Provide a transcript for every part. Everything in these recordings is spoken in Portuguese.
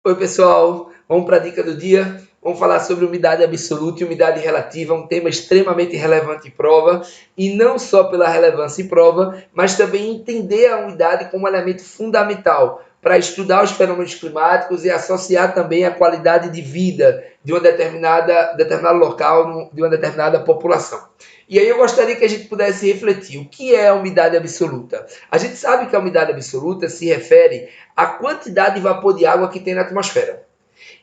Oi, pessoal. Vamos para a dica do dia. Vamos falar sobre umidade absoluta e umidade relativa, um tema extremamente relevante em prova, e não só pela relevância em prova, mas também entender a umidade como elemento fundamental para estudar os fenômenos climáticos e associar também a qualidade de vida de uma determinado local, de uma determinada população. E aí eu gostaria que a gente pudesse refletir o que é a umidade absoluta. A gente sabe que a umidade absoluta se refere à quantidade de vapor de água que tem na atmosfera.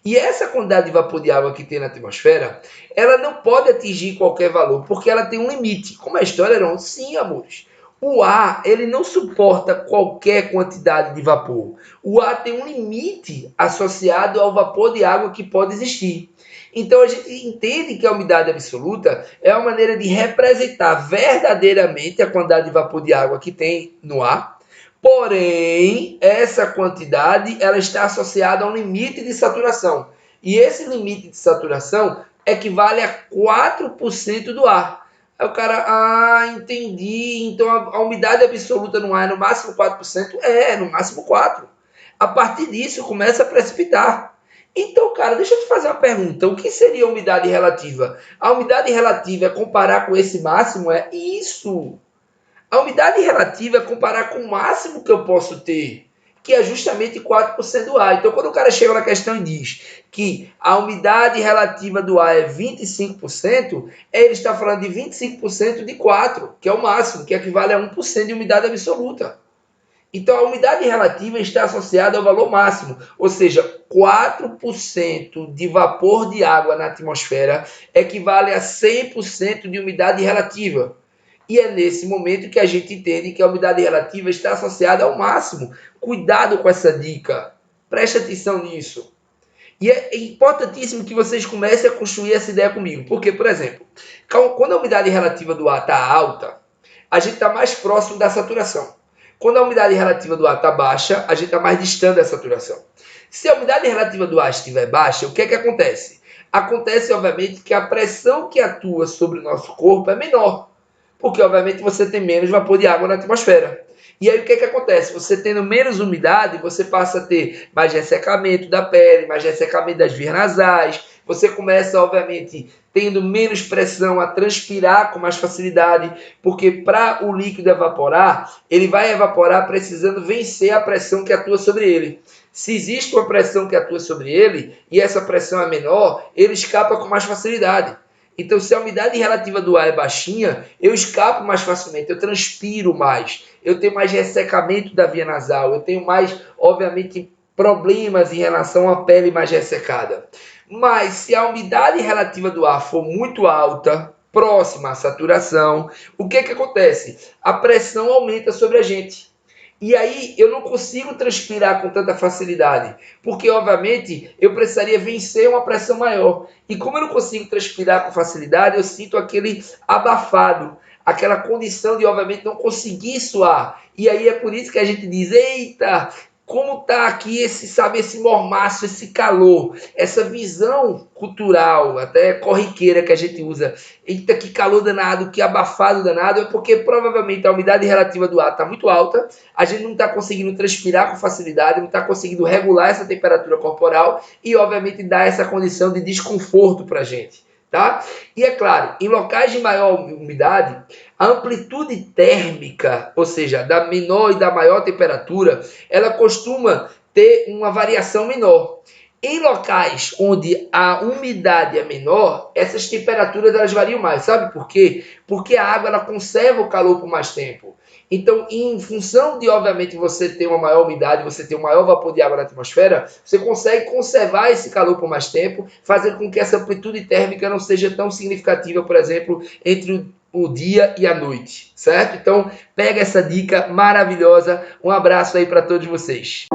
E essa quantidade de vapor de água que tem na atmosfera, ela não pode atingir qualquer valor, porque ela tem um limite. Como a história era, sim, amores. O ar, ele não suporta qualquer quantidade de vapor. O ar tem um limite associado ao vapor de água que pode existir. Então a gente entende que a umidade absoluta é uma maneira de representar verdadeiramente a quantidade de vapor de água que tem no ar. Porém, essa quantidade ela está associada a um limite de saturação. E esse limite de saturação equivale a 4% do ar. Aí o cara, entendi. Então a umidade absoluta no ar é no máximo 4%? É, no máximo 4%. A partir disso começa a precipitar. Então, cara, deixa eu te fazer uma pergunta. O que seria a umidade relativa? A umidade relativa é comparar com esse máximo? É isso. A umidade relativa é comparar com o máximo que eu posso ter, que é justamente 4% do ar. Então, quando o cara chega na questão e diz que a umidade relativa do ar é 25%, ele está falando de 25% de 4, que é o máximo, que equivale a 1% de umidade absoluta. Então, a umidade relativa está associada ao valor máximo, ou seja, 4% de vapor de água na atmosfera equivale a 100% de umidade relativa. E é nesse momento que a gente entende que a umidade relativa está associada ao máximo. Cuidado com essa dica. Preste atenção nisso. E é importantíssimo que vocês comecem a construir essa ideia comigo. Porque, por exemplo, quando a umidade relativa do ar está alta, a gente está mais próximo da saturação. Quando a umidade relativa do ar está baixa, a gente está mais distante da saturação. Se a umidade relativa do ar estiver baixa, o que é que acontece? Acontece, obviamente, que a pressão que atua sobre o nosso corpo é menor. Porque, obviamente, você tem menos vapor de água na atmosfera. E aí o que é que acontece? Você tendo menos umidade, você passa a ter mais ressecamento da pele, mais ressecamento das vias nasais, você começa, obviamente, tendo menos pressão a transpirar com mais facilidade, porque para o líquido evaporar, ele vai evaporar precisando vencer a pressão que atua sobre ele. Se existe uma pressão que atua sobre ele, e essa pressão é menor, ele escapa com mais facilidade. Então, se a umidade relativa do ar é baixinha, eu escapo mais facilmente, eu transpiro mais, eu tenho mais ressecamento da via nasal, eu tenho mais, obviamente, problemas em relação à pele mais ressecada. Mas se a umidade relativa do ar for muito alta, próxima à saturação, o que é que acontece? A pressão aumenta sobre a gente. E aí eu não consigo transpirar com tanta facilidade, porque obviamente eu precisaria vencer uma pressão maior. E como eu não consigo transpirar com facilidade, eu sinto aquele abafado, aquela condição de obviamente não conseguir suar. E aí é por isso que a gente diz: eita, como tá aqui esse mormaço, esse calor, essa visão cultural, até corriqueira que a gente usa. Eita, que calor danado, que abafado danado, é porque provavelmente a umidade relativa do ar está muito alta, a gente não está conseguindo transpirar com facilidade, não está conseguindo regular essa temperatura corporal e, obviamente, dá essa condição de desconforto para a gente. Tá? E é claro, em locais de maior umidade, a amplitude térmica, ou seja, da menor e da maior temperatura, ela costuma ter uma variação menor. Em locais onde a umidade é menor, essas temperaturas elas variam mais. Sabe por quê? Porque a água ela conserva o calor por mais tempo. Então, em função de, obviamente, você ter uma maior umidade, você ter um maior vapor de água na atmosfera, você consegue conservar esse calor por mais tempo, fazendo com que essa amplitude térmica não seja tão significativa, por exemplo, entre o dia e a noite, certo? Então, pega essa dica maravilhosa. Um abraço aí para todos vocês.